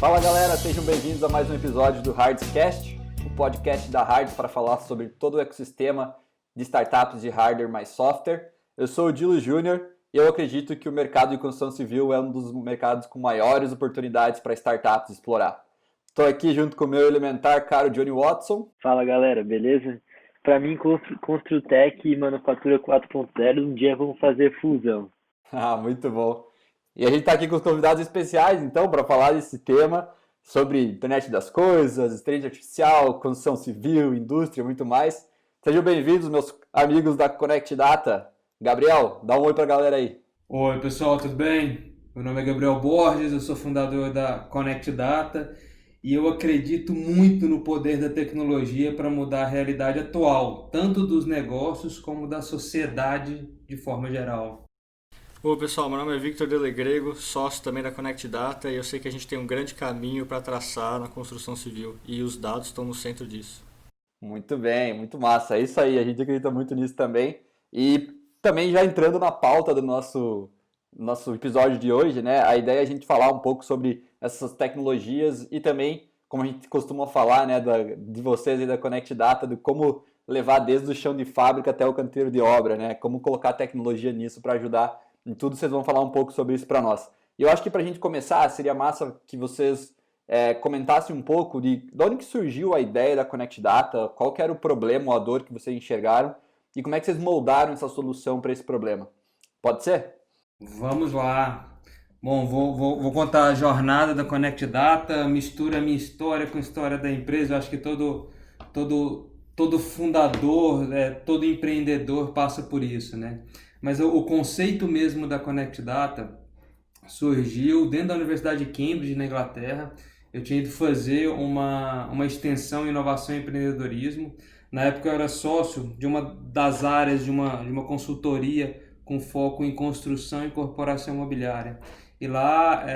Fala galera, sejam bem-vindos a mais um episódio do Hardscast, o podcast da Hards para falar sobre todo o ecossistema de startups de hardware mais software. Eu sou o Dilo Júnior e eu acredito que o mercado de construção civil é um dos mercados com maiores oportunidades para startups explorar. Estou aqui junto com o meu elementar caro Johnny Watson. Fala galera, beleza? Para mim, Construtec e Manufatura 4.0, um dia vamos fazer fusão. Muito bom. E a gente está aqui com os convidados especiais, então, para falar desse tema sobre internet das coisas, inteligência artificial, construção civil, indústria, muito mais. Sejam bem-vindos, meus amigos da Connect Data. Gabriel, dá um oi para a galera aí. Oi, pessoal, tudo bem? Meu nome é Gabriel Borges, eu sou fundador da Connect Data e eu acredito muito no poder da tecnologia para mudar a realidade atual, tanto dos negócios como da sociedade de forma geral. Oi pessoal, meu nome é Victor Delegrego, sócio também da Connect Data e eu sei que a gente tem um grande caminho para traçar na construção civil e os dados estão no centro disso. Muito bem, muito massa, é isso aí, a gente acredita muito nisso também. E também já entrando na pauta do nosso episódio de hoje, né, a ideia é a gente falar um pouco sobre essas tecnologias e também, como a gente costuma falar, né, de vocês aí da Connect Data, de como levar desde o chão de fábrica até o canteiro de obra, né, como colocar tecnologia nisso para ajudar em tudo. Vocês vão falar um pouco sobre isso para nós. E eu acho que para a gente começar, seria massa que vocês comentassem um pouco de onde que surgiu a ideia da Connect Data, qual que era o problema ou a dor que vocês enxergaram e como é que vocês moldaram essa solução para esse problema. Pode ser? Vamos lá. Bom, vou contar a jornada da Connect Data, mistura a minha história com a história da empresa. Eu acho que todo fundador, todo empreendedor passa por isso, né? Mas o conceito mesmo da Connect Data surgiu dentro da Universidade de Cambridge, na Inglaterra. Eu tinha ido fazer uma extensão em inovação e empreendedorismo. Na época eu era sócio de uma das áreas de uma consultoria com foco em construção e incorporação imobiliária. E lá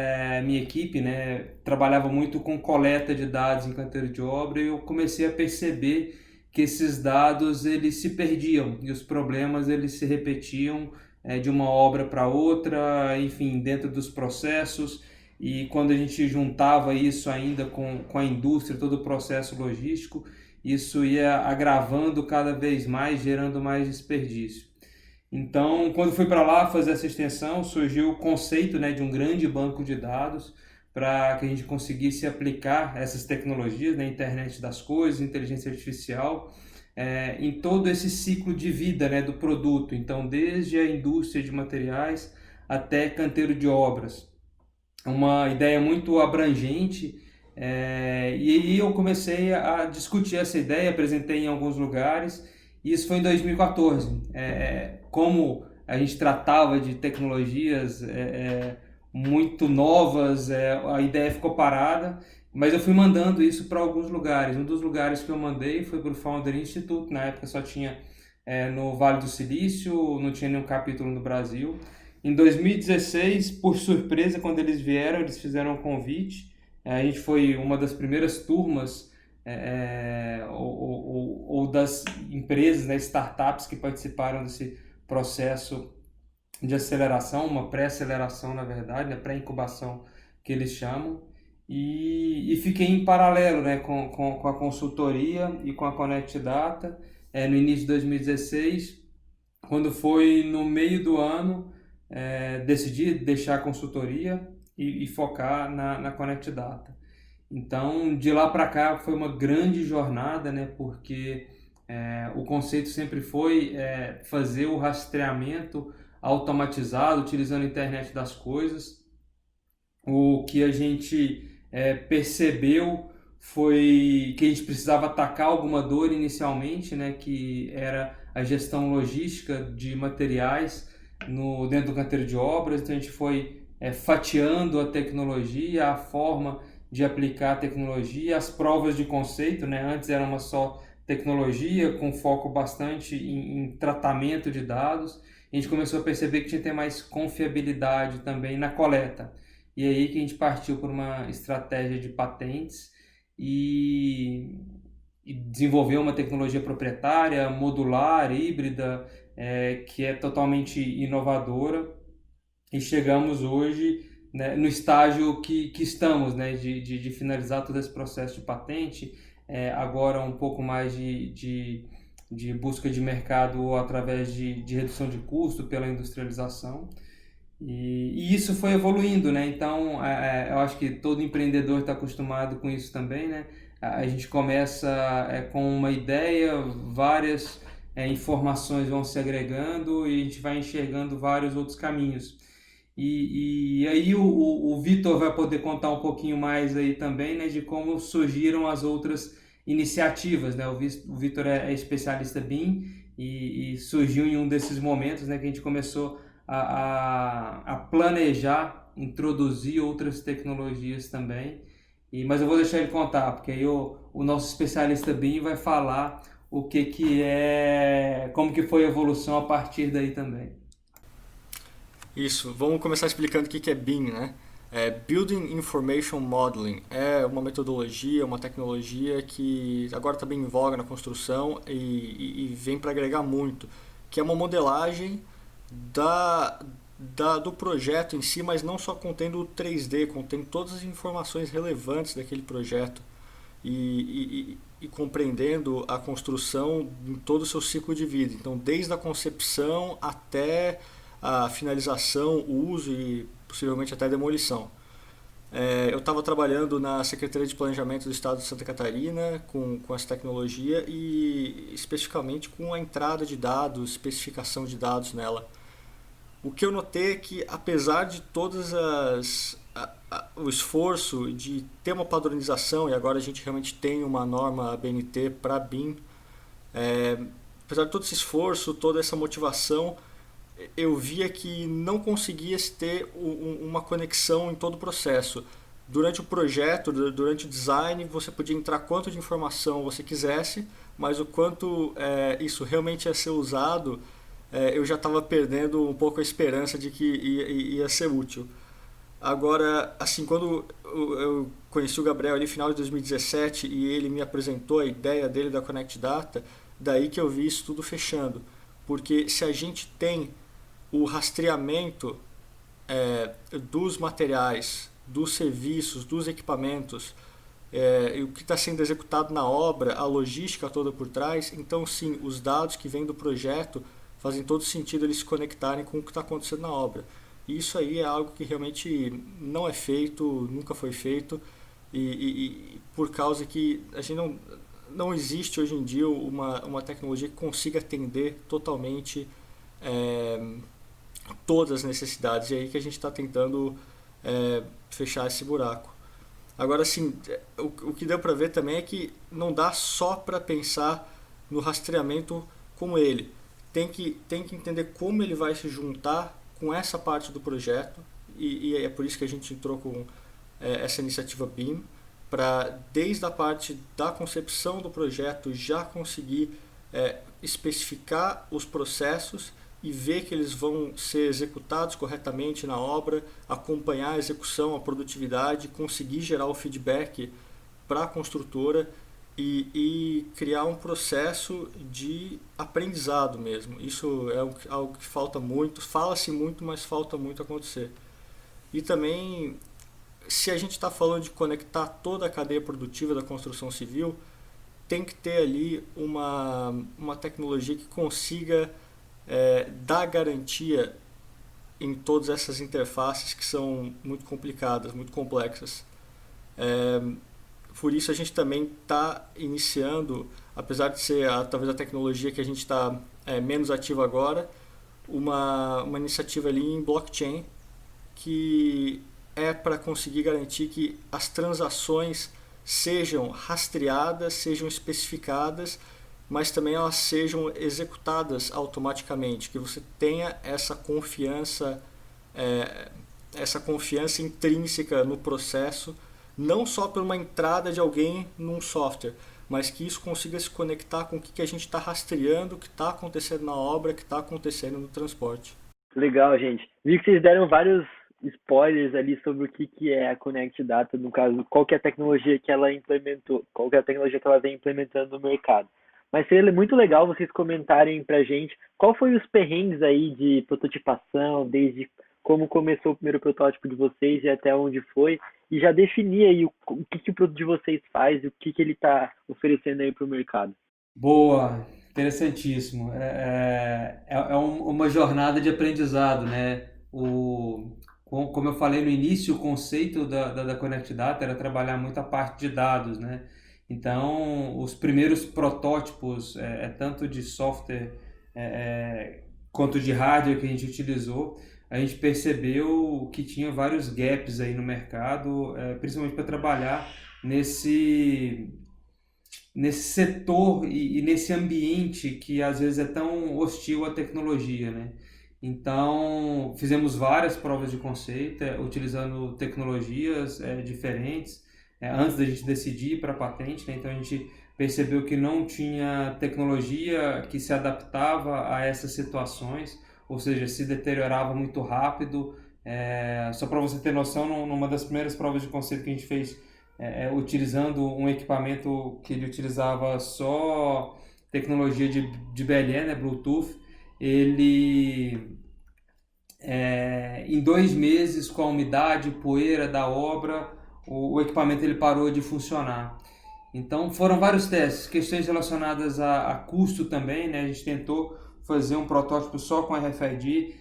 minha equipe, né, trabalhava muito com coleta de dados em canteiro de obra e eu comecei a perceber que esses dados eles se perdiam e os problemas eles se repetiam de uma obra para outra, enfim, dentro dos processos. E quando a gente juntava isso ainda com a indústria, todo o processo logístico, isso ia agravando cada vez mais, gerando mais desperdício. Então, quando fui para lá fazer essa extensão, surgiu o conceito, né, de um grande banco de dados para que a gente conseguisse aplicar essas tecnologias, né, internet das coisas, inteligência artificial, em todo esse ciclo de vida, né, do produto. Então, desde a indústria de materiais até canteiro de obras. Uma ideia muito abrangente, e aí eu comecei a discutir essa ideia, apresentei em alguns lugares, e isso foi em 2014. Como a gente tratava de tecnologias muito novas, a ideia ficou parada, mas eu fui mandando isso para alguns lugares. Um dos lugares que eu mandei foi para o Founder Institute, na época só tinha no Vale do Silício, não tinha nenhum capítulo no Brasil. Em 2016, por surpresa, quando eles vieram, eles fizeram um convite. A gente foi uma das primeiras turmas ou das empresas, né, startups que participaram desse processo de aceleração, uma pré-aceleração, na verdade, né, pré-incubação que eles chamam. E fiquei em paralelo, né, com a consultoria e com a Connect Data no início de 2016. Quando foi no meio do ano, decidi deixar a consultoria e focar na Connect Data. Então, de lá para cá foi uma grande jornada, né, porque o conceito sempre foi fazer o rastreamento automatizado, utilizando a internet das coisas. O que a gente percebeu foi que a gente precisava atacar alguma dor inicialmente, né, que era a gestão logística de materiais dentro do canteiro de obras. Então a gente foi fatiando a tecnologia, a forma de aplicar a tecnologia, as provas de conceito, né? Antes era uma só tecnologia com foco bastante em tratamento de dados. A gente começou a perceber que tinha que ter mais confiabilidade também na coleta. E aí que a gente partiu por uma estratégia de patentes e desenvolveu uma tecnologia proprietária, modular, híbrida, que é totalmente inovadora. E chegamos hoje né, no estágio que estamos, né, de finalizar todo esse processo de patente, agora um pouco mais de busca de mercado através de redução de custo pela industrialização. E isso foi evoluindo, né? Então, eu acho que todo empreendedor está acostumado com isso também, né? A gente começa com uma ideia, várias informações vão se agregando e a gente vai enxergando vários outros caminhos. E aí o Vitor vai poder contar um pouquinho mais aí também, né, de como surgiram as outras iniciativas, né? O Vitor é especialista BIM e surgiu em um desses momentos, né, que a gente começou a planejar, introduzir outras tecnologias também. Mas eu vou deixar ele contar, porque aí o nosso especialista BIM vai falar o que é, como que foi a evolução a partir daí também. Isso, vamos começar explicando o que é BIM, né? Building Information Modeling é uma metodologia, uma tecnologia que agora está bem em voga na construção e vem para agregar muito, que é uma modelagem do projeto em si, mas não só contendo o 3D, contém todas as informações relevantes daquele projeto e compreendendo a construção em todo o seu ciclo de vida. Então, desde a concepção até a finalização, o uso e possivelmente até a demolição. Eu estava trabalhando na Secretaria de Planejamento do Estado de Santa Catarina com essa tecnologia e especificamente com a entrada de dados, especificação de dados nela. O que eu notei é que, apesar de todas o esforço de ter uma padronização, e agora a gente realmente tem uma norma ABNT para BIM, apesar de todo esse esforço, toda essa motivação, eu via que não conseguia ter uma conexão em todo o processo. Durante o projeto, durante o design, você podia entrar quanto de informação você quisesse, mas o quanto isso realmente ia ser usado, eu já estava perdendo um pouco a esperança de que ia ser útil. Agora, assim, quando eu conheci o Gabriel ali no final de 2017 e ele me apresentou a ideia dele da Connect Data, daí que eu vi isso tudo fechando. Porque se a gente tem o rastreamento dos materiais, dos serviços, dos equipamentos, e o que está sendo executado na obra, a logística toda por trás, então sim, os dados que vêm do projeto fazem todo sentido eles se conectarem com o que está acontecendo na obra. E isso aí é algo que realmente não é feito, nunca foi feito, e por causa que a gente não existe hoje em dia uma tecnologia que consiga atender totalmente todas as necessidades, e é aí que a gente está tentando fechar esse buraco. Agora, assim, o que deu para ver também é que não dá só para pensar no rastreamento como ele. Tem que entender como ele vai se juntar com essa parte do projeto, e é por isso que a gente entrou com essa iniciativa BIM, para desde a parte da concepção do projeto já conseguir especificar os processos e ver que eles vão ser executados corretamente na obra, acompanhar a execução, a produtividade, conseguir gerar o feedback para a construtora e criar um processo de aprendizado mesmo. Isso é algo que falta muito, fala-se muito, mas falta muito acontecer. E também, se a gente está falando de conectar toda a cadeia produtiva da construção civil, tem que ter ali uma tecnologia que consiga dar garantia em todas essas interfaces que são muito complicadas, muito complexas. Por isso a gente também está iniciando, apesar de ser talvez a tecnologia que a gente está menos ativa agora, uma iniciativa ali em blockchain que é para conseguir garantir que as transações sejam rastreadas, sejam especificadas, mas também elas sejam executadas automaticamente, que você tenha essa confiança intrínseca no processo, não só por uma entrada de alguém num software, mas que isso consiga se conectar com o que a gente está rastreando, o que está acontecendo na obra, o que está acontecendo no transporte. Legal, gente. Vi que vocês deram vários spoilers ali sobre o que é a Connect Data, no caso, qual que é a tecnologia que ela implementou, qual que é a tecnologia que ela vem implementando no mercado. Mas seria muito legal vocês comentarem pra gente qual foi os perrengues aí de prototipação, desde como começou o primeiro protótipo de vocês e até onde foi, e já definir aí o que o produto de vocês faz e o que ele está oferecendo aí para o mercado. Boa, interessantíssimo. Uma jornada de aprendizado, né? Como eu falei no início, o conceito da Connect Data era trabalhar muito a parte de dados, né? Então, os primeiros protótipos, tanto de software quanto de hardware que a gente utilizou, a gente percebeu que tinha vários gaps aí no mercado, principalmente para trabalhar nesse setor e nesse ambiente que às vezes é tão hostil à tecnologia, né? Então, fizemos várias provas de conceito, utilizando tecnologias diferentes, antes da gente decidir para a patente, né? Então, a gente percebeu que não tinha tecnologia que se adaptava a essas situações, ou seja, se deteriorava muito rápido. Só para você ter noção, numa das primeiras provas de conceito que a gente fez, utilizando um equipamento que ele utilizava só tecnologia de BLE, né, Bluetooth, ele em 2 meses, com a umidade, poeira da obra, o equipamento ele parou de funcionar. Então foram vários testes, questões relacionadas a custo também, né? A gente tentou fazer um protótipo só com RFID.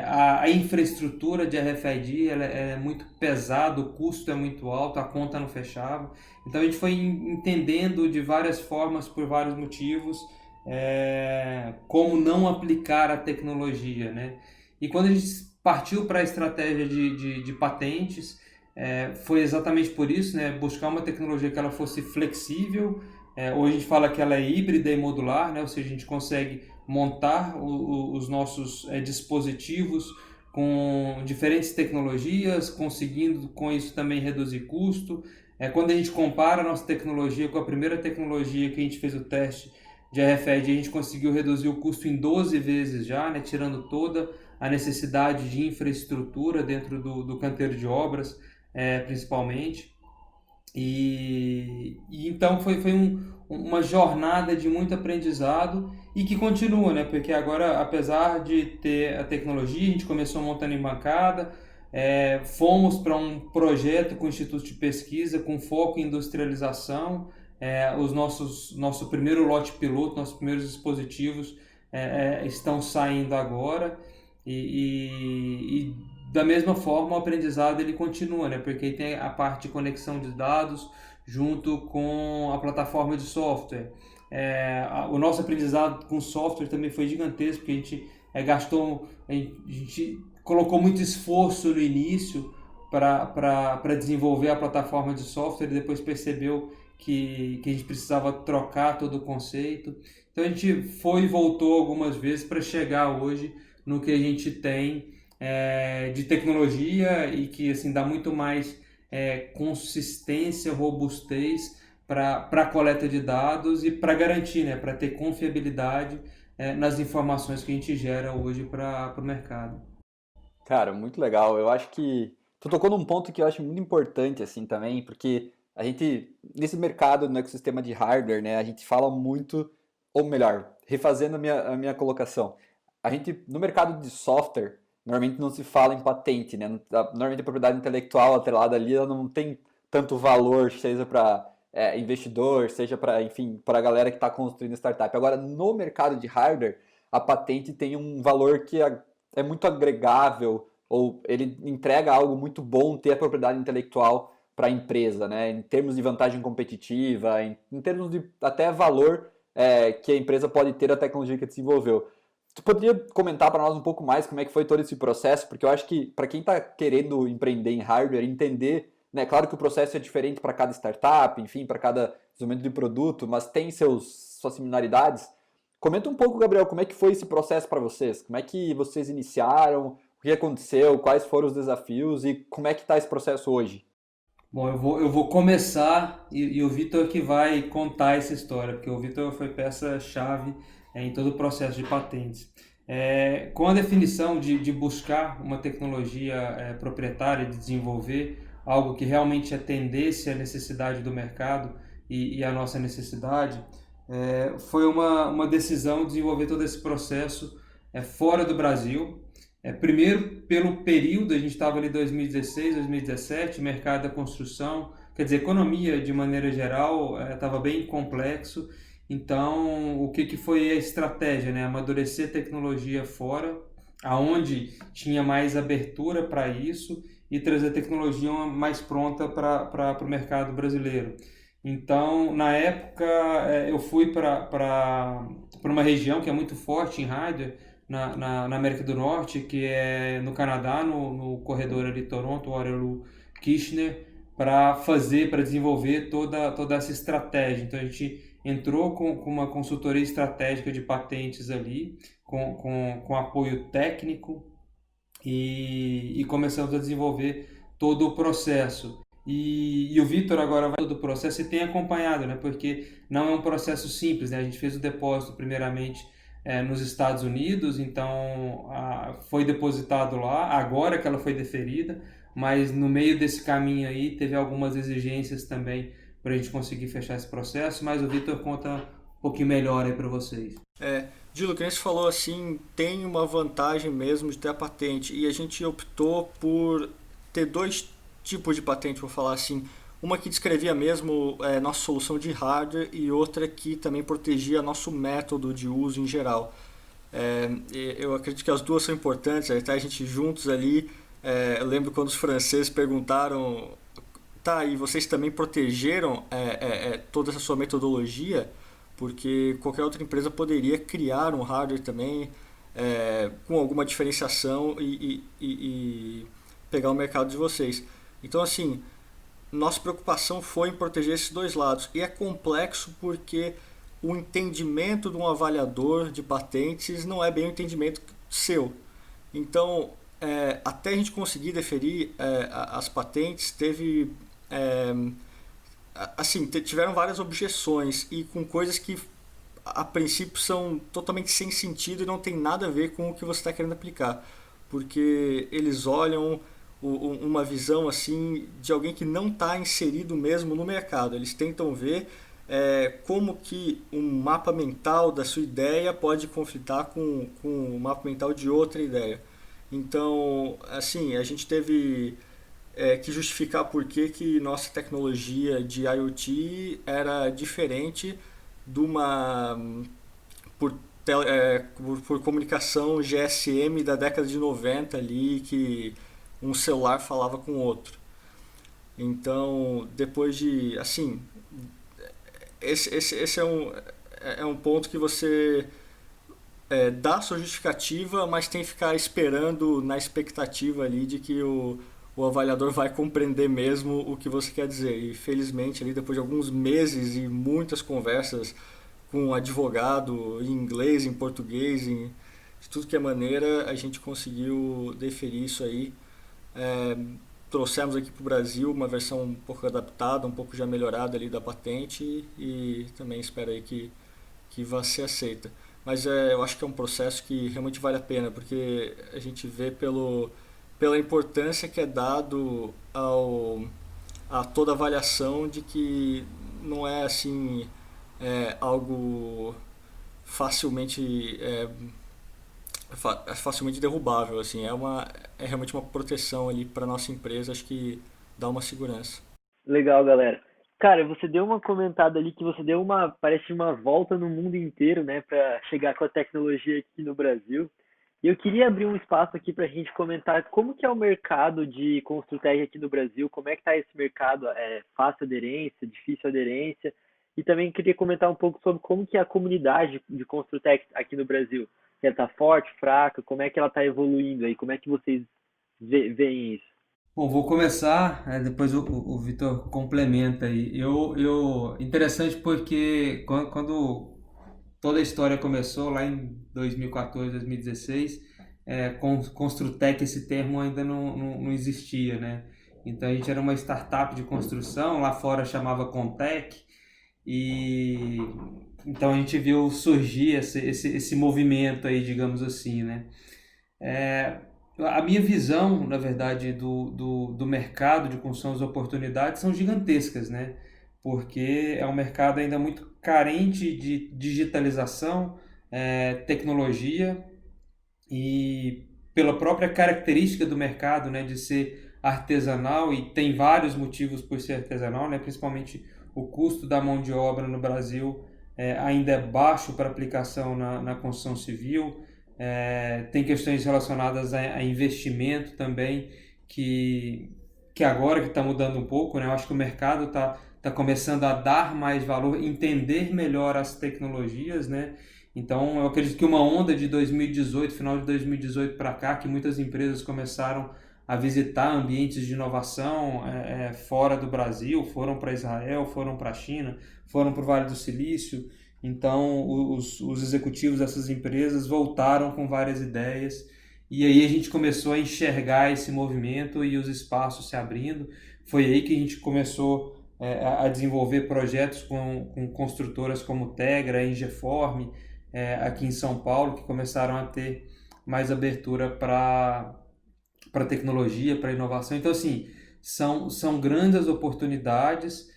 A infraestrutura de RFID ela é muito pesada, o custo é muito alto, a conta não fechava. Então a gente foi entendendo de várias formas, por vários motivos, como não aplicar a tecnologia, né? E quando a gente partiu para a estratégia de patentes, foi exatamente por isso, né? Buscar uma tecnologia que ela fosse flexível. Hoje a gente fala que ela é híbrida e modular, né? Ou seja, a gente consegue montar os nossos dispositivos com diferentes tecnologias, conseguindo com isso também reduzir custo. Quando a gente compara a nossa tecnologia com a primeira tecnologia que a gente fez o teste de RFID, a gente conseguiu reduzir o custo em 12 vezes já, né? Tirando toda a necessidade de infraestrutura dentro do canteiro de obras, principalmente. E então foi uma jornada de muito aprendizado e que continua, né? Porque agora, apesar de ter a tecnologia, a gente começou montando em bancada, fomos para um projeto com o Instituto de Pesquisa com foco em industrialização. Nosso primeiro lote piloto, nossos primeiros dispositivos estão saindo agora e da mesma forma o aprendizado ele continua, né? Porque tem a parte de conexão de dados junto com a plataforma de software. O nosso aprendizado com software também foi gigantesco, porque a gente colocou muito esforço no início para desenvolver a plataforma de software e depois percebeu que a gente precisava trocar todo o conceito. Então a gente foi e voltou algumas vezes para chegar hoje no que a gente tem de tecnologia e que assim, dá muito mais consistência, robustez para a coleta de dados e para garantir, né, para ter confiabilidade nas informações que a gente gera hoje para o mercado. Cara, muito legal. Eu acho que tu tocou num ponto que eu acho muito importante assim também, porque a gente, nesse mercado, no ecossistema de hardware, né, a gente fala muito, ou melhor, refazendo a minha colocação, a gente, no mercado de software, normalmente não se fala em patente, né? Normalmente a propriedade intelectual atrelada ali, ela não tem tanto valor, seja para investidor, seja para, enfim, para a galera que está construindo startup. Agora, no mercado de hardware, a patente tem um valor que é muito agregável, ou ele entrega algo muito bom ter a propriedade intelectual para a empresa, né? Em termos de vantagem competitiva, em termos de até valor que a empresa pode ter a tecnologia que desenvolveu. Tu poderia comentar para nós um pouco mais como é que foi todo esse processo? Porque eu acho que para quem está querendo empreender em hardware, entender, né? Claro que o processo é diferente para cada startup, enfim, para cada desenvolvimento de produto, mas tem suas similaridades. Comenta um pouco, Gabriel, como é que foi esse processo para vocês? Como é que vocês iniciaram? O que aconteceu? Quais foram os desafios? E como é que está esse processo hoje? Bom, eu vou começar e o Vitor que vai contar essa história, porque o Vitor foi peça-chave em todo o processo de patentes. Com a definição de buscar uma tecnologia proprietária, de desenvolver algo que realmente atendesse à necessidade do mercado e à nossa necessidade, foi uma decisão de desenvolver todo esse processo fora do Brasil. Primeiro, pelo período, a gente estava ali 2016, 2017, mercado da construção, quer dizer, economia de maneira geral estava bem complexo. Então, o que foi a estratégia, né? Amadurecer tecnologia fora, aonde tinha mais abertura para isso e trazer tecnologia mais pronta para o mercado brasileiro. Então, na época, eu fui para uma região que é muito forte em hardware, na América do Norte, que é no Canadá, no corredor ali Toronto, Waterloo, Kitchener, para desenvolver toda essa estratégia. Então, a gente entrou com uma consultoria estratégica de patentes ali, com apoio técnico, e começamos a desenvolver todo o processo. E o Vitor agora vai todo o processo e tem acompanhado, né? Porque não é um processo simples, né? A gente fez o depósito primeiramente nos Estados Unidos, então foi depositado lá, agora que ela foi deferida, mas no meio desse caminho aí teve algumas exigências também para a gente conseguir fechar esse processo, mas o Vitor conta um pouquinho melhor aí para vocês. Dilo, que você falou assim, tem uma vantagem mesmo de ter a patente, e a gente optou por ter dois tipos de patente, vou falar assim. Uma que descrevia mesmo nossa solução de hardware e outra que também protegia nosso método de uso em geral. Eu acredito que as duas são importantes, até a gente juntos ali. Eu lembro quando os franceses perguntaram, tá, e vocês também protegeram toda essa sua metodologia? Porque qualquer outra empresa poderia criar um hardware também com alguma diferenciação e pegar o mercado de vocês. Então, assim, nossa preocupação foi em proteger esses dois lados. E é complexo porque o entendimento de um avaliador de patentes não é bem o entendimento seu. Então, até a gente conseguir deferir as patentes, teve... assim, tiveram várias objeções e com coisas que a princípio são totalmente sem sentido e não tem nada a ver com o que você está querendo aplicar. Porque eles olham uma visão assim de alguém que não está inserido mesmo no mercado. Eles tentam ver como que um mapa mental da sua ideia pode conflitar com o mapa mental de outra ideia. Então, assim, a gente teve que justificar por que nossa tecnologia de IoT era diferente de uma por comunicação GSM da década de 90 ali, que um celular falava com outro. Então, depois de, assim, esse é um ponto que você dá a sua justificativa, mas tem que ficar esperando na expectativa ali de que o avaliador vai compreender mesmo o que você quer dizer. E felizmente, ali, depois de alguns meses e muitas conversas com um advogado em inglês, em português, de tudo que é maneira, a gente conseguiu deferir isso aí. Trouxemos aqui para o Brasil uma versão um pouco adaptada, um pouco já melhorada ali da patente, e também espero aí que vá ser aceita. Mas eu acho que é um processo que realmente vale a pena, porque a gente vê pela importância que é dado a toda avaliação, de que não é assim algo facilmente facilmente derrubável, assim. É realmente uma proteção ali para nossa empresa, acho que dá uma segurança. Legal, galera. Cara, você deu uma comentada ali que você deu parece uma volta no mundo inteiro, né, para chegar com a tecnologia aqui no Brasil. E eu queria abrir um espaço aqui para a gente comentar como que é o mercado de Construtec aqui no Brasil, como é que está esse mercado, fácil aderência, difícil aderência, e também queria comentar um pouco sobre como que é a comunidade de Construtec aqui no Brasil. Se ela está forte, fraca, como é que ela está evoluindo aí, como é que vocês veem isso? Bom, vou começar, depois o Vitor complementa aí. Interessante porque quando toda a história começou lá em 2014, 2016, Construtec, esse termo ainda não existia, né? Então a gente era uma startup de construção, lá fora chamava Contec, e então a gente viu surgir esse movimento aí, digamos assim, né? A minha visão, na verdade, do mercado de construção, as oportunidades são gigantescas, né? Porque é um mercado ainda muito carente de digitalização, tecnologia, e pela própria característica do mercado, né, de ser artesanal, e tem vários motivos por ser artesanal, né, principalmente o custo da mão de obra no Brasil ainda é baixo para aplicação na construção civil. Tem questões relacionadas a investimento também, que agora que está mudando um pouco, né? Eu acho que o mercado tá começando a dar mais valor, entender melhor as tecnologias, né? Então, eu acredito que uma onda de 2018, final de 2018 para cá, que muitas empresas começaram a visitar ambientes de inovação fora do Brasil, foram para Israel, foram para a China, foram para o Vale do Silício. Então, os executivos dessas empresas voltaram com várias ideias, e aí a gente começou a enxergar esse movimento e os espaços se abrindo. Foi aí que a gente começou a desenvolver projetos com construtoras como Tegra, Engeform, aqui em São Paulo, que começaram a ter mais abertura para tecnologia, para inovação. Então, assim, são grandes oportunidades.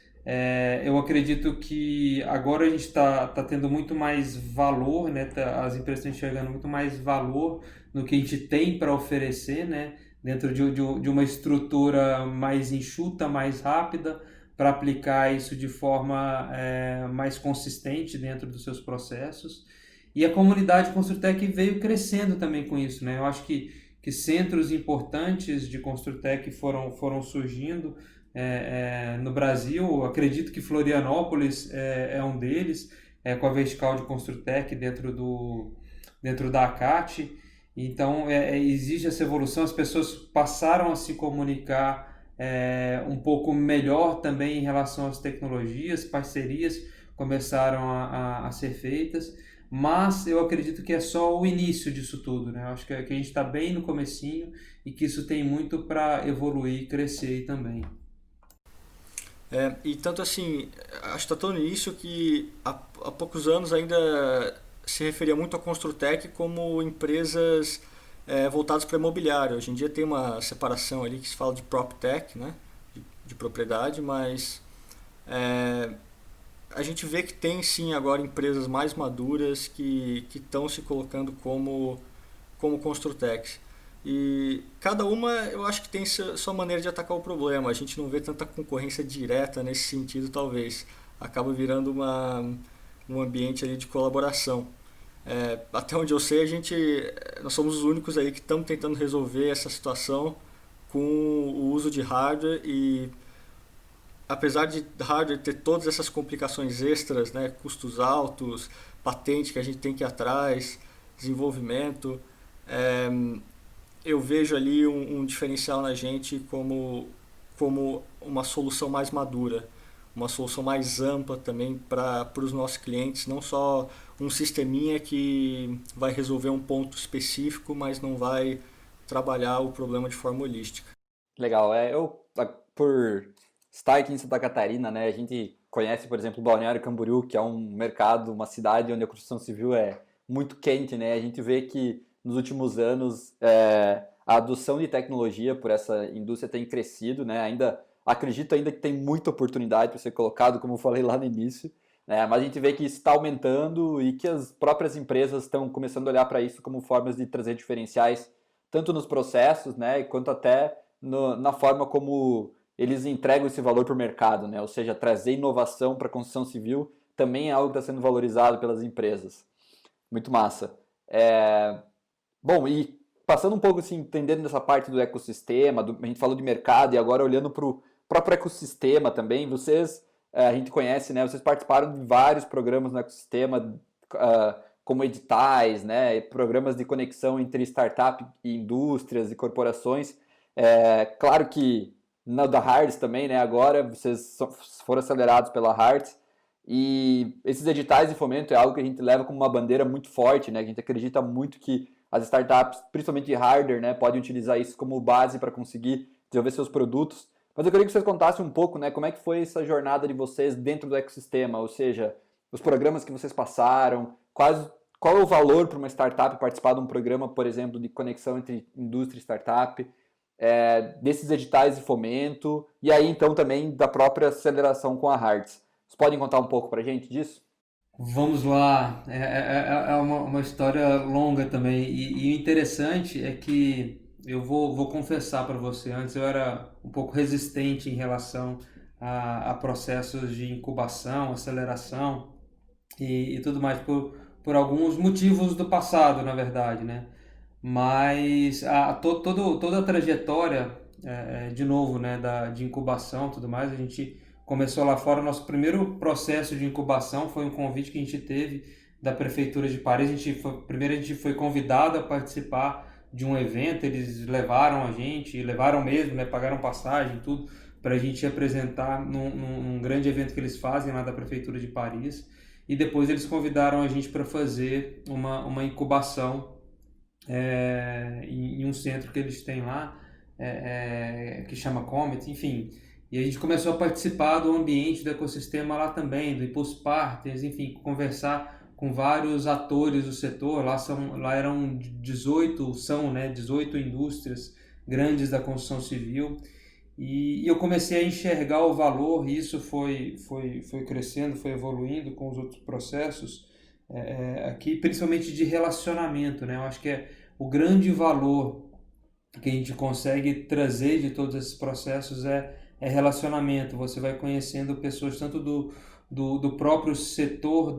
Eu acredito que agora a gente está tendo muito mais valor, né? As empresas estão enxergando muito mais valor no que a gente tem para oferecer, né? Dentro de uma estrutura mais enxuta, mais rápida, para aplicar isso de forma mais consistente dentro dos seus processos. E a comunidade Construtec veio crescendo também com isso, né? Eu acho que centros importantes de Construtec foram surgindo no Brasil. Eu acredito que Florianópolis é um deles, com a vertical de Construtec dentro da ACAT. Então, existe essa evolução, as pessoas passaram a se comunicar um pouco melhor também em relação às tecnologias, parcerias começaram a ser feitas, mas eu acredito que é só o início disso tudo, né? Eu acho que a gente está bem no comecinho e que isso tem muito para evoluir e crescer também. E tanto assim, acho que está tão no início que há poucos anos ainda se referia muito a Construtec como empresas voltadas para imobiliário. Hoje em dia tem uma separação ali que se fala de PropTech, né? de propriedade, mas a gente vê que tem sim agora empresas mais maduras que estão se colocando como Construtec. E cada uma eu acho que tem sua maneira de atacar o problema. A gente não vê tanta concorrência direta nesse sentido, talvez. Acaba virando um ambiente ali de colaboração. Até onde eu sei, nós somos os únicos aí que estamos tentando resolver essa situação com o uso de hardware, e apesar de hardware ter todas essas complicações extras, né, custos altos, patente que a gente tem que ir atrás, desenvolvimento, eu vejo ali um diferencial na gente como uma solução mais madura, uma solução mais ampla também para os nossos clientes, não só um sisteminha que vai resolver um ponto específico, mas não vai trabalhar o problema de forma holística. Legal. Por estar aqui em Santa Catarina, né, a gente conhece, por exemplo, Balneário Camboriú, que é um mercado, uma cidade onde a construção civil é muito quente, né? A gente vê que nos últimos anos a adoção de tecnologia por essa indústria tem crescido, né? Acredito ainda que tem muita oportunidade para ser colocado, como eu falei lá no início, né? Mas a gente vê que isso está aumentando e que as próprias empresas estão começando a olhar para isso como formas de trazer diferenciais, tanto nos processos, né, quanto até na forma como eles entregam esse valor para o mercado, né? Ou seja, trazer inovação para a construção civil também é algo que está sendo valorizado pelas empresas. Muito massa. Bom, e passando um pouco assim, entendendo essa parte do ecossistema, a gente falou de mercado e agora olhando para o próprio ecossistema também, a gente conhece, né? Vocês participaram de vários programas no ecossistema, como editais, né? Programas de conexão entre startup e indústrias e corporações. Claro que na da Hards também, né? Agora vocês foram acelerados pela Hards, e esses editais de fomento é algo que a gente leva como uma bandeira muito forte, né? A gente acredita muito que as startups, principalmente de hardware, né, podem utilizar isso como base para conseguir desenvolver seus produtos. Mas eu queria que vocês contassem um pouco, né, como é que foi essa jornada de vocês dentro do ecossistema, ou seja, os programas que vocês passaram, qual é o valor para uma startup participar de um programa, por exemplo, de conexão entre indústria e startup, desses editais de fomento, e aí então também da própria aceleração com a Hards. Vocês podem contar um pouco para a gente disso? Vamos lá, é uma história longa também. E o interessante é que eu vou confessar para você, antes eu era um pouco resistente em relação a processos de incubação, aceleração e tudo mais, por alguns motivos do passado, na verdade, né? Mas toda a trajetória, de novo, né, de incubação e tudo mais, a gente começou lá fora. Nosso primeiro processo de incubação foi um convite que a gente teve da Prefeitura de Paris. Primeiro a gente foi convidado a participar de um evento, eles levaram a gente, levaram mesmo, né, pagaram passagem, tudo, para a gente apresentar num grande evento que eles fazem lá da Prefeitura de Paris. E depois eles convidaram a gente para fazer uma incubação em um centro que eles têm lá, que chama Comet, enfim. E a gente começou a participar do ambiente do ecossistema lá também, do Impulse Partners, enfim, conversar com vários atores do setor. Lá eram 18 indústrias grandes da construção civil. E eu comecei a enxergar o valor, e isso foi crescendo, foi evoluindo com os outros processos, aqui, principalmente de relacionamento, né? Eu acho que o grande valor que a gente consegue trazer de todos esses processos é relacionamento. Você vai conhecendo pessoas tanto do próprio setor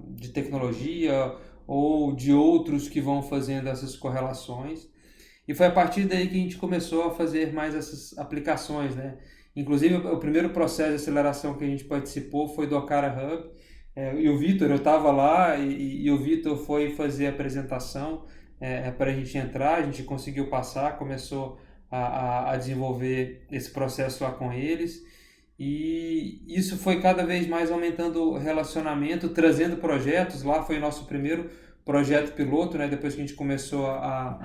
de tecnologia ou de outros que vão fazendo essas correlações. E foi a partir daí que a gente começou a fazer mais essas aplicações, né? Inclusive, o primeiro processo de aceleração que a gente participou foi do Okara Hub. E o Vitor, eu estava lá e o Vitor foi fazer a apresentação para a gente entrar. A gente conseguiu passar, começou a desenvolver esse processo lá com eles. E isso foi cada vez mais aumentando o relacionamento, trazendo projetos. Lá foi o nosso primeiro projeto piloto, né? Depois que a gente começou a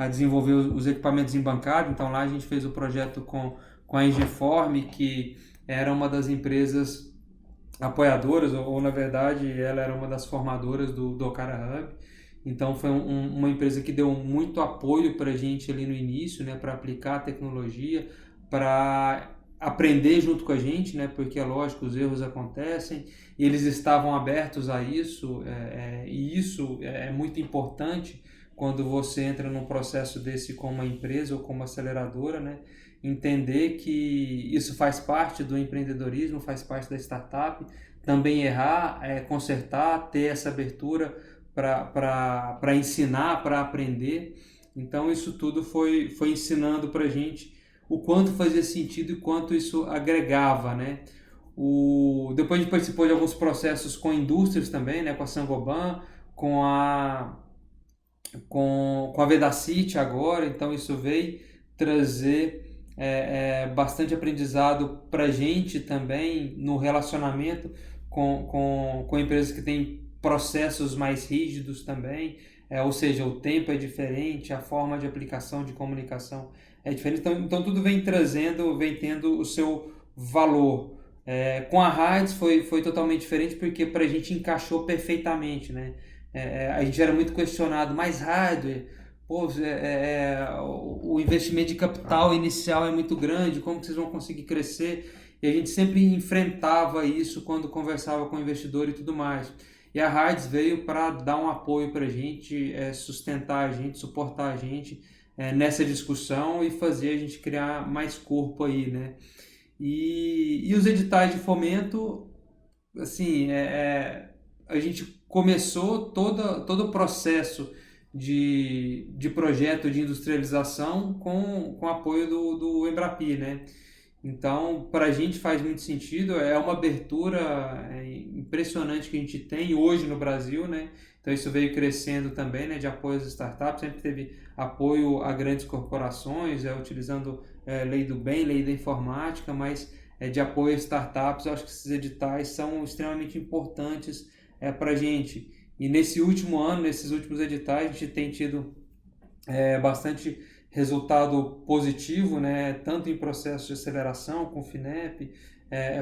desenvolver os equipamentos em bancada. Então lá a gente fez o projeto com a Engiform, que era uma das empresas apoiadoras, ou na verdade ela era uma das formadoras do Okara Hub. Então foi uma empresa que deu muito apoio para a gente ali no início, né, para aplicar a tecnologia, para aprender junto com a gente, né, porque é lógico, os erros acontecem, e eles estavam abertos a isso, e isso é muito importante quando você entra num processo desse com uma empresa ou com uma aceleradora, né, entender que isso faz parte do empreendedorismo, faz parte da startup, também errar, consertar, ter essa abertura para ensinar, para aprender. Então isso tudo foi ensinando para a gente o quanto fazia sentido e quanto isso agregava, né? Depois a gente participou de alguns processos com indústrias também, né? Com a Saint-Gobain, com a Vedacity agora. Então isso veio trazer bastante aprendizado para a gente também no relacionamento com empresas que têm processos mais rígidos também, ou seja, o tempo é diferente, a forma de aplicação, de comunicação é diferente, então tudo vem tendo o seu valor. Com a Hards foi totalmente diferente, porque para a gente encaixou perfeitamente, né? A gente era muito questionado, mas hardware, pô, o investimento de capital inicial é muito grande, como vocês vão conseguir crescer? E a gente sempre enfrentava isso quando conversava com o investidor e tudo mais. E a Hards veio para dar um apoio para a gente, sustentar a gente, suportar a gente nessa discussão e fazer a gente criar mais corpo aí, né? E os editais de fomento, assim, a gente começou todo o processo de projeto de industrialização com o apoio do Embrapi, né? Então, para a gente faz muito sentido, é uma abertura impressionante que a gente tem hoje no Brasil, né? Então, isso veio crescendo também, né, de apoio às startups, sempre teve apoio a grandes corporações, utilizando lei do bem, lei da informática, mas de apoio a startups. Eu acho que esses editais são extremamente importantes para a gente. E nesse último ano, nesses últimos editais, a gente tem tido bastante resultado positivo, né? Tanto em processos de aceleração com o FINEP,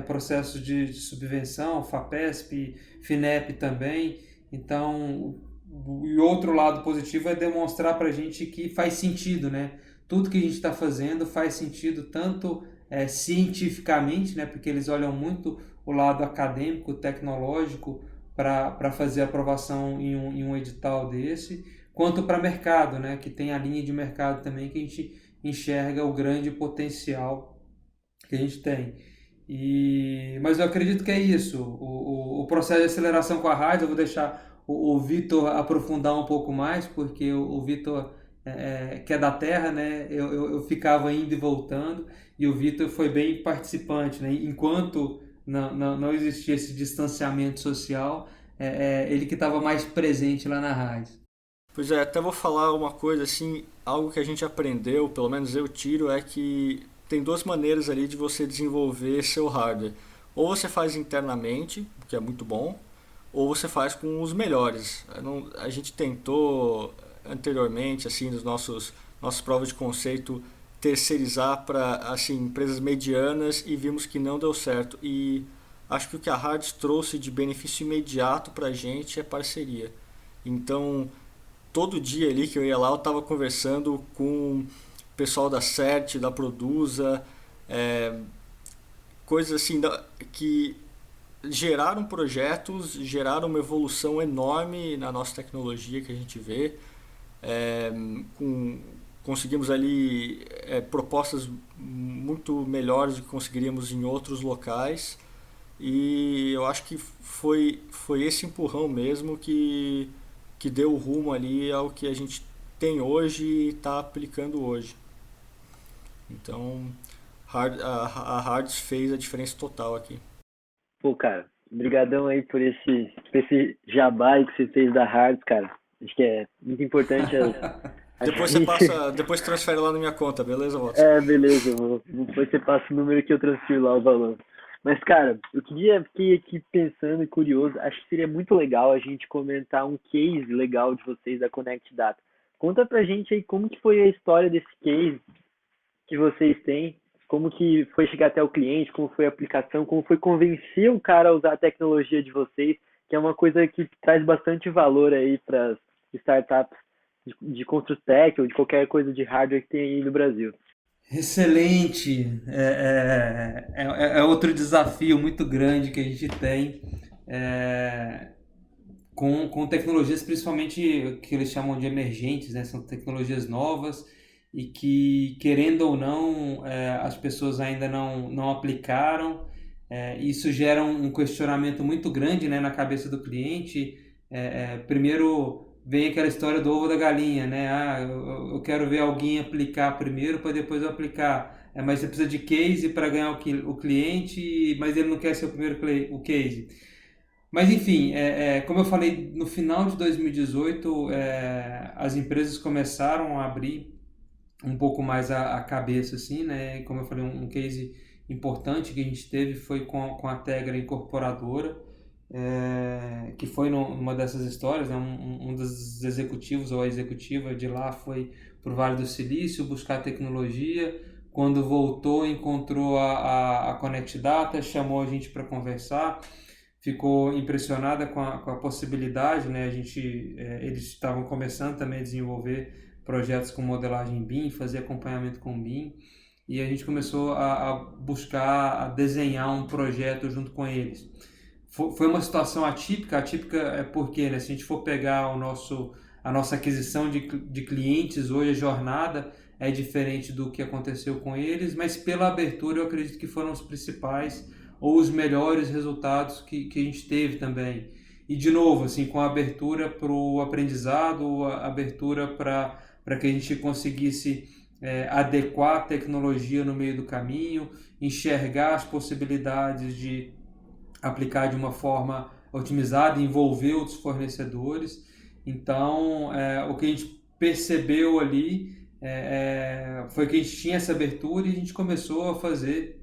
processos de subvenção, FAPESP, FINEP também. Então, o outro lado positivo é demonstrar para a gente que faz sentido, né? Tudo que a gente está fazendo faz sentido tanto cientificamente, né, porque eles olham muito o lado acadêmico, tecnológico, para fazer aprovação em um edital desse, quanto para mercado, né, que tem a linha de mercado também que a gente enxerga o grande potencial que a gente tem. Mas eu acredito que é isso. O processo de aceleração com a rádio, eu vou deixar o Vitor aprofundar um pouco mais, porque o Vitor, que é da terra, né? Eu ficava indo e voltando, e o Vitor foi bem participante, né? Enquanto não existia esse distanciamento social, ele que estava mais presente lá na rádio. Pois é, até vou falar uma coisa assim, algo que a gente aprendeu, pelo menos eu tiro, é que tem duas maneiras ali de você desenvolver seu hardware. Ou você faz internamente, que é muito bom, ou você faz com os melhores. A gente tentou anteriormente, assim, nos nossas provas de conceito, terceirizar para assim, empresas medianas e vimos que não deu certo. E acho que o que a Hards trouxe de benefício imediato para a gente é parceria. Então, todo dia ali que eu ia lá, eu estava conversando com o pessoal da CERT, da Produza, coisas assim que geraram projetos, geraram uma evolução enorme na nossa tecnologia que a gente vê. Conseguimos ali propostas muito melhores do que conseguiríamos em outros locais. E eu acho que foi esse empurrão mesmo que deu o rumo ali ao que a gente tem hoje e está aplicando hoje. Então, a Hards fez a diferença total aqui. Pô, cara, brigadão aí por esse jabá aí que você fez da Hards, cara. Acho que é muito importante. Depois transfere lá na minha conta, beleza, Watson? Beleza. Depois você passa o número que eu transfiro lá o valor. Mas, cara, fiquei aqui pensando e curioso. Acho que seria muito legal a gente comentar um case legal de vocês da Connect Data. Conta pra gente aí como que foi a história desse case que vocês têm, como que foi chegar até o cliente, como foi a aplicação, como foi convencer o cara a usar a tecnologia de vocês, que é uma coisa que traz bastante valor aí para as startups de Construtec ou de qualquer coisa de hardware que tem aí no Brasil. Excelente! É outro desafio muito grande que a gente tem com tecnologias, principalmente que eles chamam de emergentes, né? São tecnologias novas e que, querendo ou não, as pessoas ainda não aplicaram. Isso gera um questionamento muito grande, né, na cabeça do cliente. Primeiro vem aquela história do ovo da galinha, né? Eu quero ver alguém aplicar primeiro para depois eu aplicar. Mas você precisa de case para ganhar o cliente, mas ele não quer ser o primeiro o case. Mas enfim, como eu falei, no final de 2018, as empresas começaram a abrir um pouco mais a cabeça, assim, né? Como eu falei, um case importante que a gente teve foi com a Tegra Incorporadora, que foi numa dessas histórias, né? Um dos executivos ou a executiva de lá foi para o Vale do Silício buscar tecnologia. Quando voltou, encontrou a Connect Data, chamou a gente para conversar, ficou impressionada com a possibilidade, né? Eles estavam começando também a desenvolver projetos com modelagem BIM, fazer acompanhamento com BIM, e a gente começou a buscar, a desenhar um projeto junto com eles. Foi uma situação atípica é porque, né, se a gente for pegar a nossa aquisição de clientes, hoje a jornada é diferente do que aconteceu com eles, mas pela abertura eu acredito que foram os principais ou os melhores resultados que a gente teve também. E de novo, assim, com a abertura para o aprendizado, a abertura para que a gente conseguisse adequar a tecnologia no meio do caminho, enxergar as possibilidades de aplicar de uma forma otimizada, envolver outros fornecedores. Então, o que a gente percebeu ali foi que a gente tinha essa abertura e a gente começou a fazer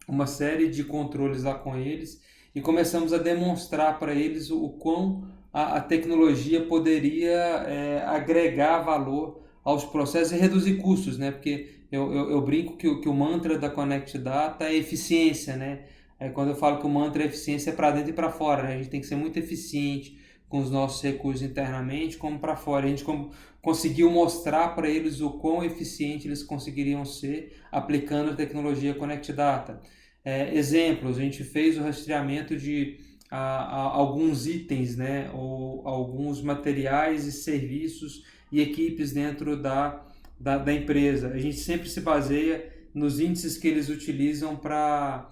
uma série de controles lá com eles e começamos a demonstrar para eles o quão a tecnologia poderia agregar valor aos processos e reduzir custos, né? Porque eu brinco que o mantra da Connect Data é eficiência, né? Quando eu falo que o mantra é eficiência, é para dentro e para fora, né? A gente tem que ser muito eficiente com os nossos recursos internamente como para fora. A gente conseguiu mostrar para eles o quão eficiente eles conseguiriam ser aplicando a tecnologia Connect Data. Exemplos, a gente fez o rastreamento de alguns itens, né, ou alguns materiais e serviços e equipes dentro da empresa. A gente sempre se baseia nos índices que eles utilizam para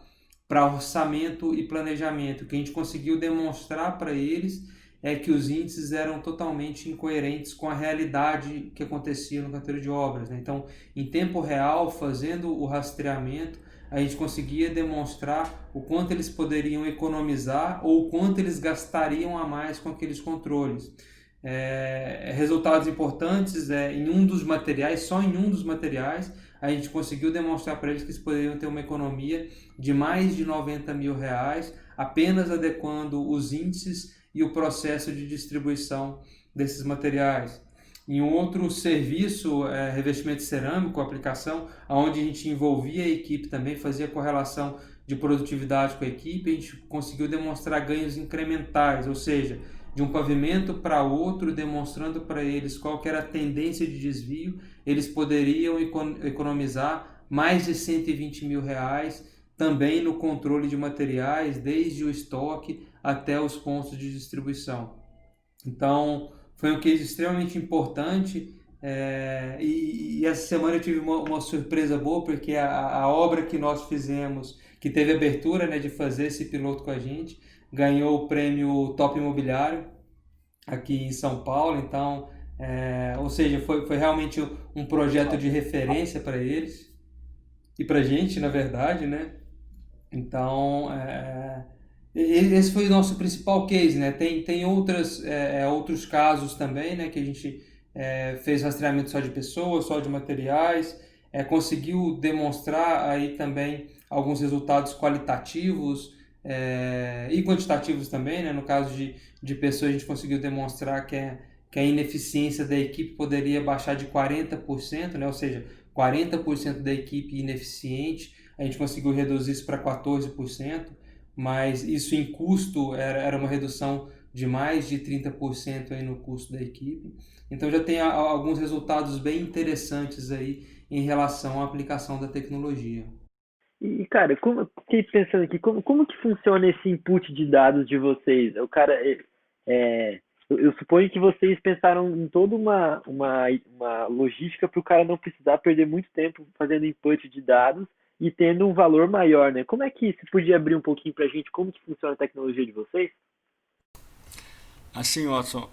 orçamento e planejamento. O que a gente conseguiu demonstrar para eles é que os índices eram totalmente incoerentes com a realidade que acontecia no canteiro de obras, né? Então, em tempo real, fazendo o rastreamento, a gente conseguia demonstrar o quanto eles poderiam economizar ou o quanto eles gastariam a mais com aqueles controles. Resultados importantes, em um dos materiais, só em um dos materiais, a gente conseguiu demonstrar para eles que eles poderiam ter uma economia de mais de R$90 mil, apenas adequando os índices e o processo de distribuição desses materiais. Em um outro serviço, revestimento cerâmico, aplicação, onde a gente envolvia a equipe também, fazia correlação de produtividade com a equipe, a gente conseguiu demonstrar ganhos incrementais, ou seja, de um pavimento para outro, demonstrando para eles qual que era a tendência de desvio, eles poderiam economizar mais de R$120 mil também no controle de materiais, desde o estoque até os pontos de distribuição. Então, foi um case extremamente importante, e essa semana eu tive uma surpresa boa, porque a obra que nós fizemos, que teve abertura, né, de fazer esse piloto com a gente, ganhou o prêmio Top Imobiliário aqui em São Paulo. Então, ou seja, foi realmente um projeto de referência para eles e para a gente, na verdade, né? Então, esse foi o nosso principal case, né? Tem outros casos também, né, que a gente fez rastreamento só de pessoas, só de materiais, conseguiu demonstrar aí também alguns resultados qualitativos e quantitativos também, né? No caso de pessoas, a gente conseguiu demonstrar que a ineficiência da equipe poderia baixar de 40%, né? Ou seja, 40% da equipe ineficiente, a gente conseguiu reduzir isso para 14%, mas isso em custo era uma redução de mais de 30% aí no custo da equipe. Então já tem alguns resultados bem interessantes aí em relação à aplicação da tecnologia. E, cara, fiquei pensando aqui, como que funciona esse input de dados de vocês? O cara, eu suponho que vocês pensaram em toda uma logística para o cara não precisar perder muito tempo fazendo input de dados e tendo um valor maior, né? Como é que você podia abrir um pouquinho para a gente como que funciona a tecnologia de vocês? Assim, Watson,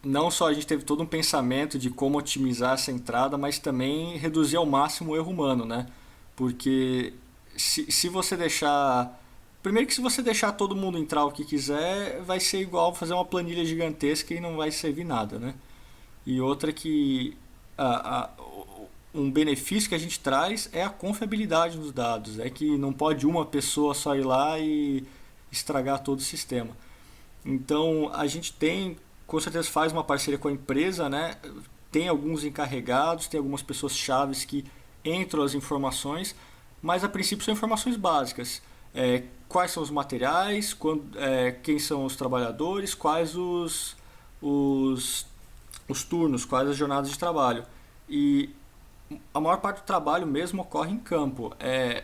não só a gente teve todo um pensamento de como otimizar essa entrada, mas também reduzir ao máximo o erro humano, né? Porque se você deixar... Primeiro que se você deixar todo mundo entrar o que quiser, vai ser igual fazer uma planilha gigantesca e não vai servir nada, né? E outra que um benefício que a gente traz é a confiabilidade dos dados. É que não pode uma pessoa só ir lá e estragar todo o sistema. Então a gente com certeza faz uma parceria com a empresa, né? Tem alguns encarregados, tem algumas pessoas chaves que entram as informações, mas a princípio são informações básicas. Quais são os materiais, quem são os trabalhadores, quais os turnos, quais as jornadas de trabalho. E a maior parte do trabalho mesmo ocorre em campo. É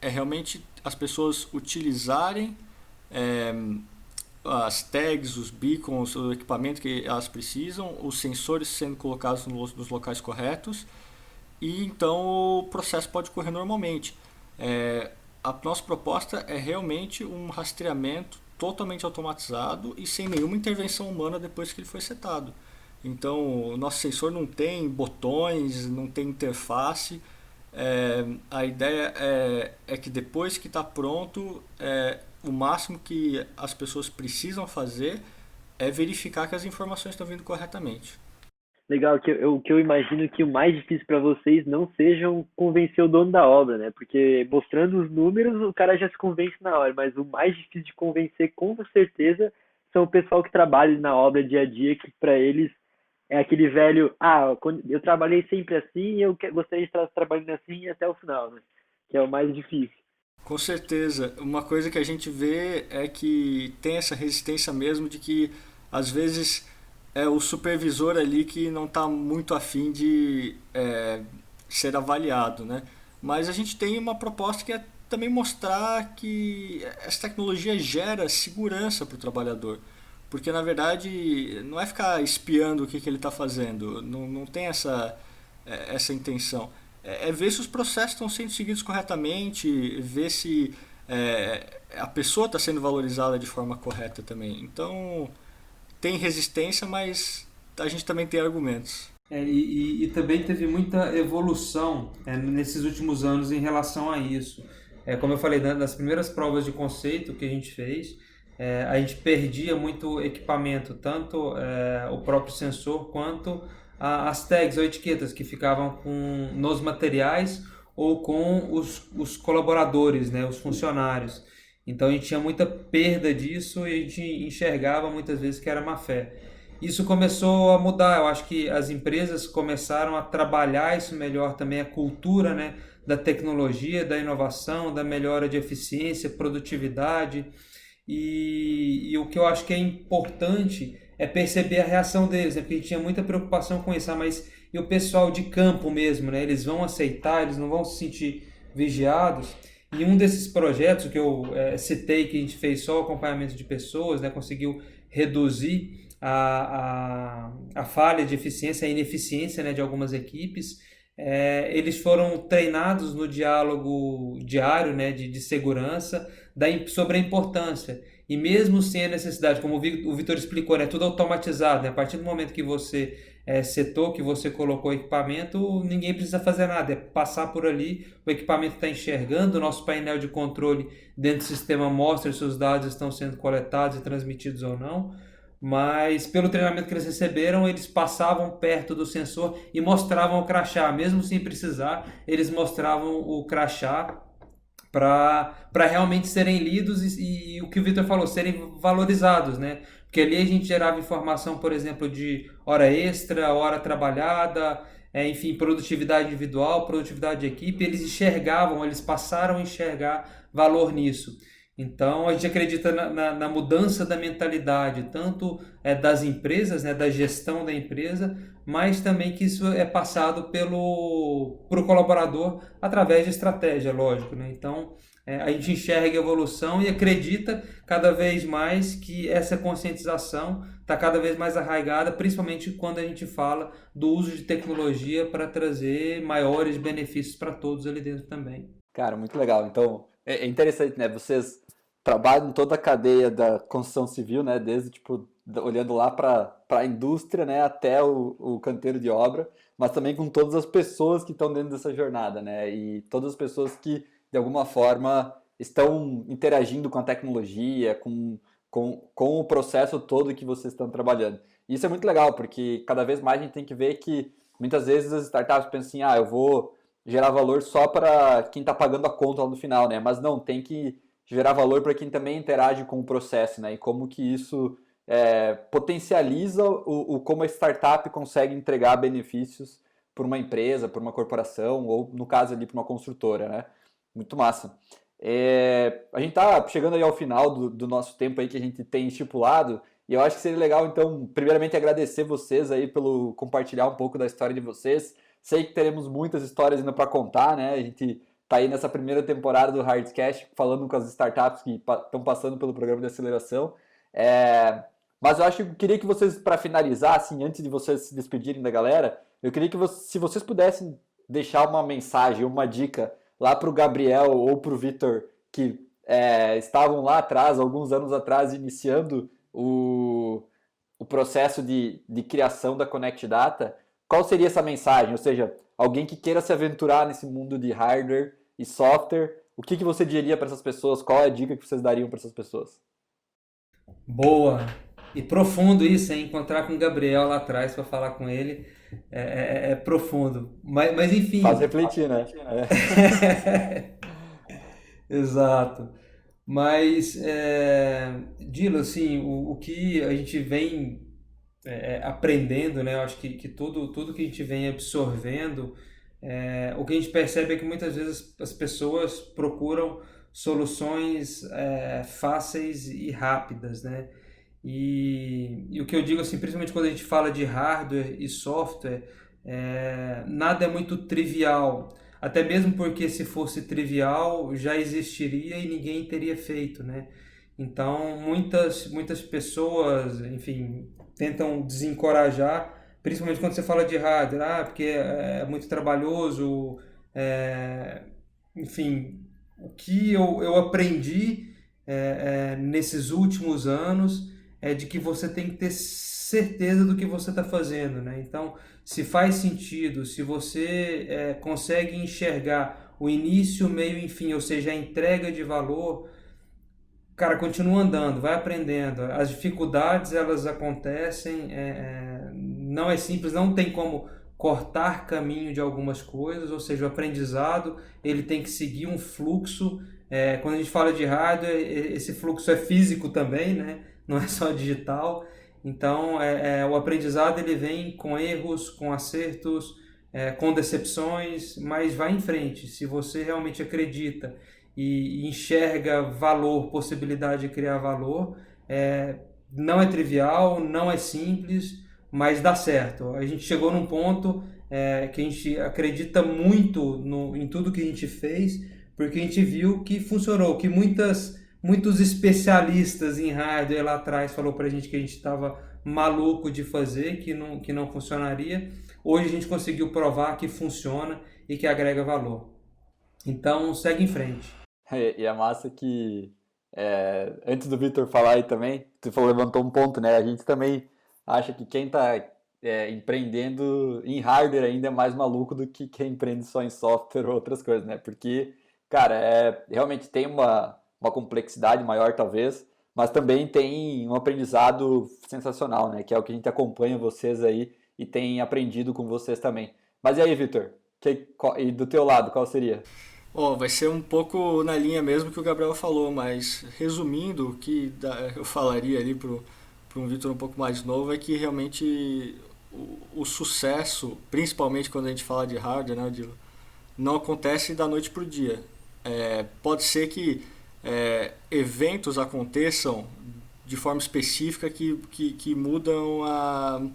realmente as pessoas utilizarem as tags, os beacons, o equipamento que elas precisam, os sensores sendo colocados nos locais corretos, e então o processo pode correr normalmente. A nossa proposta é realmente um rastreamento totalmente automatizado e sem nenhuma intervenção humana depois que ele foi setado. Então, o nosso sensor não tem botões, não tem interface. A ideia é que depois que está pronto, o máximo que as pessoas precisam fazer é verificar que as informações estão vindo corretamente. Legal, que eu imagino que o mais difícil para vocês não sejam convencer o dono da obra, né? Porque mostrando os números, o cara já se convence na hora, mas o mais difícil de convencer, com certeza, são o pessoal que trabalha na obra dia a dia, que para eles é aquele velho, eu trabalhei sempre assim e eu gostaria de estar trabalhando assim até o final, né? Que é o mais difícil. Com certeza. Uma coisa que a gente vê é que tem essa resistência mesmo de que às vezes é o supervisor ali que não está muito afim de ser avaliado, né? Mas a gente tem uma proposta que é também mostrar que essa tecnologia gera segurança para o trabalhador. Porque, na verdade, não é ficar espiando o que ele está fazendo, não tem essa intenção. É ver se os processos estão sendo seguidos corretamente, ver se a pessoa está sendo valorizada de forma correta também. Então, tem resistência, mas a gente também tem argumentos. E também teve muita evolução nesses últimos anos em relação a isso. Como eu falei, nas primeiras provas de conceito que a gente fez, a gente perdia muito equipamento, tanto o próprio sensor quanto as tags ou etiquetas que ficavam nos materiais ou com os colaboradores, né, os funcionários. Então a gente tinha muita perda disso e a gente enxergava muitas vezes que era má fé. Isso começou a mudar, eu acho que as empresas começaram a trabalhar isso melhor também, a cultura, né, da tecnologia, da inovação, da melhora de eficiência, produtividade. E o que eu acho que é importante é perceber a reação deles, né? Porque a gente tinha muita preocupação com isso, mas e o pessoal de campo mesmo, né? Eles vão aceitar, eles não vão se sentir vigiados. E um desses projetos que eu citei, que a gente fez só o acompanhamento de pessoas, né? Conseguiu reduzir a falha de eficiência, a ineficiência, né, de algumas equipes. Eles foram treinados no diálogo diário, né, de segurança sobre a importância. E mesmo sem a necessidade, como o Vitor explicou, né, tudo automatizado, né, a partir do momento que você setou, que você colocou o equipamento, ninguém precisa fazer nada, é passar por ali, o equipamento está enxergando, o nosso painel de controle dentro do sistema mostra se os dados estão sendo coletados e transmitidos ou não. Mas pelo treinamento que eles receberam, eles passavam perto do sensor e mostravam o crachá, mesmo sem precisar, eles mostravam o crachá para realmente serem lidos e o que o Vitor falou, serem valorizados, né? Porque ali a gente gerava informação, por exemplo, de hora extra, hora trabalhada, enfim, produtividade individual, produtividade de equipe, eles enxergavam, eles passaram a enxergar valor nisso. Então, a gente acredita na mudança da mentalidade, tanto das empresas, né, da gestão da empresa, mas também que isso é passado pro colaborador através de estratégia, lógico, né? Então, a gente enxerga a evolução e acredita cada vez mais que essa conscientização está cada vez mais arraigada, principalmente quando a gente fala do uso de tecnologia para trazer maiores benefícios para todos ali dentro também. Cara, muito legal. Então, é interessante, né? Vocês trabalham em toda a cadeia da construção civil, né? Desde, tipo, olhando lá para a indústria, né? Até o canteiro de obra, mas também com todas as pessoas que estão dentro dessa jornada, né? E todas as pessoas que, de alguma forma, estão interagindo com a tecnologia, com o processo todo que vocês estão trabalhando. E isso é muito legal, porque cada vez mais a gente tem que ver que, muitas vezes, as startups pensam assim, eu vou gerar valor só para quem está pagando a conta lá no final, né? Mas não, tem que gerar valor para quem também interage com o processo, né? E como que isso potencializa como a startup consegue entregar benefícios para uma empresa, para uma corporação, ou no caso ali para uma construtora, né? Muito massa. A gente está chegando aí ao final do nosso tempo aí que a gente tem estipulado, e eu acho que seria legal, então, primeiramente agradecer vocês aí pelo compartilhar um pouco da história de vocês. Sei que teremos muitas histórias ainda para contar, né? A gente está aí nessa primeira temporada do Hardcast falando com as startups que estão passando pelo programa de aceleração. Mas eu acho que eu queria que vocês, para finalizar, assim, antes de vocês se despedirem da galera, eu queria que se vocês pudessem deixar uma mensagem, uma dica lá para o Gabriel ou para o Vitor, que estavam lá atrás, alguns anos atrás, iniciando o processo de criação da Connect Data, qual seria essa mensagem? Ou seja, alguém que queira se aventurar nesse mundo de hardware e software, o que você diria para essas pessoas? Qual é a dica que vocês dariam para essas pessoas? Boa! E profundo isso, hein? Encontrar com o Gabriel lá atrás para falar com ele é profundo. Mas enfim. Faz refletir, né? Exato. Mas, Dilo, assim, o que a gente vem aprendendo, né? Eu acho que tudo que a gente vem absorvendo, o que a gente percebe é que muitas vezes as pessoas procuram soluções fáceis e rápidas, né? E o que eu digo, assim, principalmente quando a gente fala de hardware e software, nada é muito trivial. Até mesmo porque se fosse trivial, já existiria e ninguém teria feito, né? Então, muitas pessoas, enfim, tentam desencorajar, principalmente quando você fala de hardware, porque é muito trabalhoso, é, enfim, o que eu aprendi nesses últimos anos é de que você tem que ter certeza do que você está fazendo, né? Então, se faz sentido, se você consegue enxergar o início, meio e fim, ou seja, a entrega de valor, cara, continua andando, vai aprendendo. As dificuldades, elas acontecem, não é simples, não tem como cortar caminho de algumas coisas, ou seja, o aprendizado, ele tem que seguir um fluxo. Quando a gente fala de hardware, esse fluxo é físico também, né? Não é só digital. Então, o aprendizado, ele vem com erros, com acertos, com decepções, mas vai em frente. Se você realmente acredita e enxerga valor, possibilidade de criar valor, não é trivial, não é simples, mas dá certo. A gente chegou num ponto que a gente acredita muito em tudo que a gente fez, porque a gente viu que funcionou, que muitos especialistas em hardware lá atrás falou pra gente que a gente estava maluco de fazer, que não funcionaria. Hoje a gente conseguiu provar que funciona e que agrega valor. Então, segue em frente. E é massa que, antes do Victor falar aí também, tu falou, levantou um ponto, né? A gente também acha que quem está empreendendo em hardware ainda é mais maluco do que quem empreende só em software ou outras coisas, né? Porque, cara, realmente tem uma complexidade maior, talvez, mas também tem um aprendizado sensacional, né? Que é o que a gente acompanha vocês aí e tem aprendido com vocês também. Mas e aí, Victor? E do teu lado, qual seria? Vai ser um pouco na linha mesmo que o Gabriel falou, mas resumindo, o que eu falaria ali para um Vitor um pouco mais novo é que realmente o sucesso, principalmente quando a gente fala de hardware, né, não acontece da noite para o dia. Pode ser que eventos aconteçam de forma específica que mudam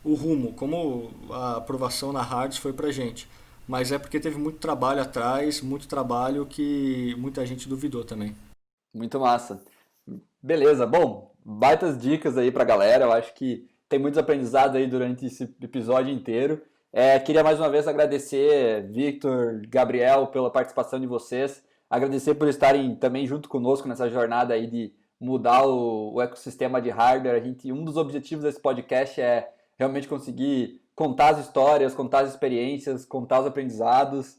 o rumo, como a aprovação na Hards foi para a gente. Mas é porque teve muito trabalho atrás, muito trabalho que muita gente duvidou também. Muito massa. Beleza, bom, baitas dicas aí pra galera, eu acho que tem muitos aprendizados aí durante esse episódio inteiro. Queria mais uma vez agradecer, Victor, Gabriel, pela participação de vocês, agradecer por estarem também junto conosco nessa jornada aí de mudar o ecossistema de hardware. Um dos objetivos desse podcast é realmente conseguir contar as histórias, contar as experiências, contar os aprendizados,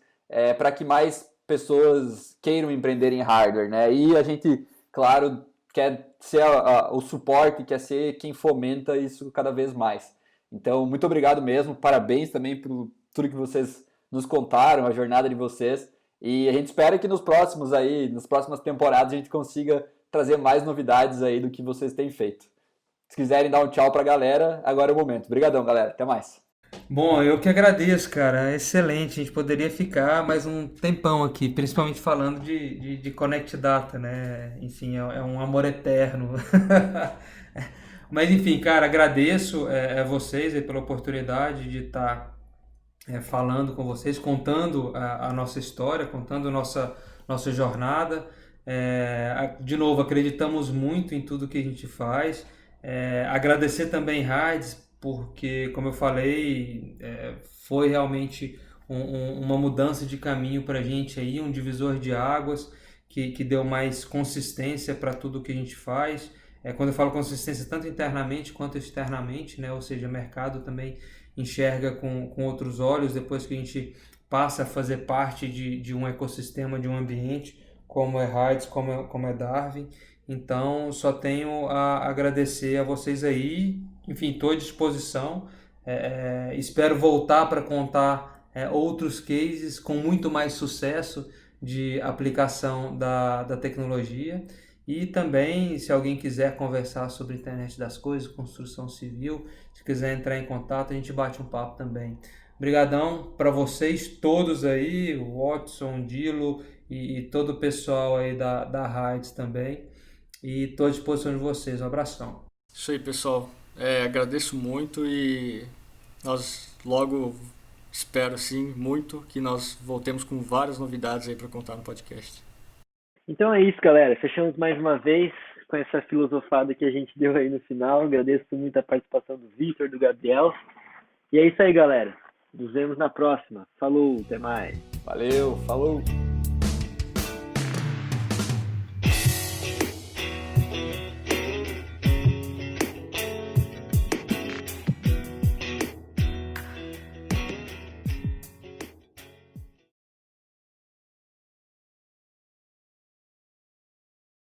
para que mais pessoas queiram empreender em hardware, né? E a gente, claro, quer ser o suporte, quer ser quem fomenta isso cada vez mais. Então, muito obrigado mesmo, parabéns também por tudo que vocês nos contaram, a jornada de vocês, e a gente espera que nas próximas temporadas a gente consiga trazer mais novidades aí do que vocês têm feito. Se quiserem dar um tchau pra galera, agora é o momento. Obrigadão, galera. Até mais. Bom, eu que agradeço, cara. É excelente. A gente poderia ficar mais um tempão aqui, principalmente falando de Connect Data, né? Enfim, é um amor eterno. Mas, enfim, cara, agradeço a vocês aí pela oportunidade de estar falando com vocês, contando a nossa história, contando nossa jornada. De novo, acreditamos muito em tudo que a gente faz. Agradecer também Hards, porque, como eu falei, foi realmente uma mudança de caminho para a gente aí, um divisor de águas que deu mais consistência para tudo que a gente faz. Quando eu falo consistência, tanto internamente quanto externamente, né? Ou seja, o mercado também enxerga com outros olhos depois que a gente passa a fazer parte de um ecossistema, de um ambiente, como é Hards, como é Darwin. Então, só tenho a agradecer a vocês aí. Enfim, estou à disposição. Espero voltar para contar outros cases com muito mais sucesso de aplicação da tecnologia. E também, se alguém quiser conversar sobre a internet das coisas, construção civil, se quiser entrar em contato, a gente bate um papo também. Obrigadão para vocês todos aí, o Watson, Dilo e todo o pessoal aí da Hards também. E estou à disposição de vocês. Um abração. Isso aí, pessoal. Agradeço muito e nós logo espero, sim, muito que nós voltemos com várias novidades aí para contar no podcast. Então é isso, galera. Fechamos mais uma vez com essa filosofada que a gente deu aí no final. Agradeço muito a participação do Victor, do Gabriel. E é isso aí, galera. Nos vemos na próxima. Falou, até mais. Valeu, falou!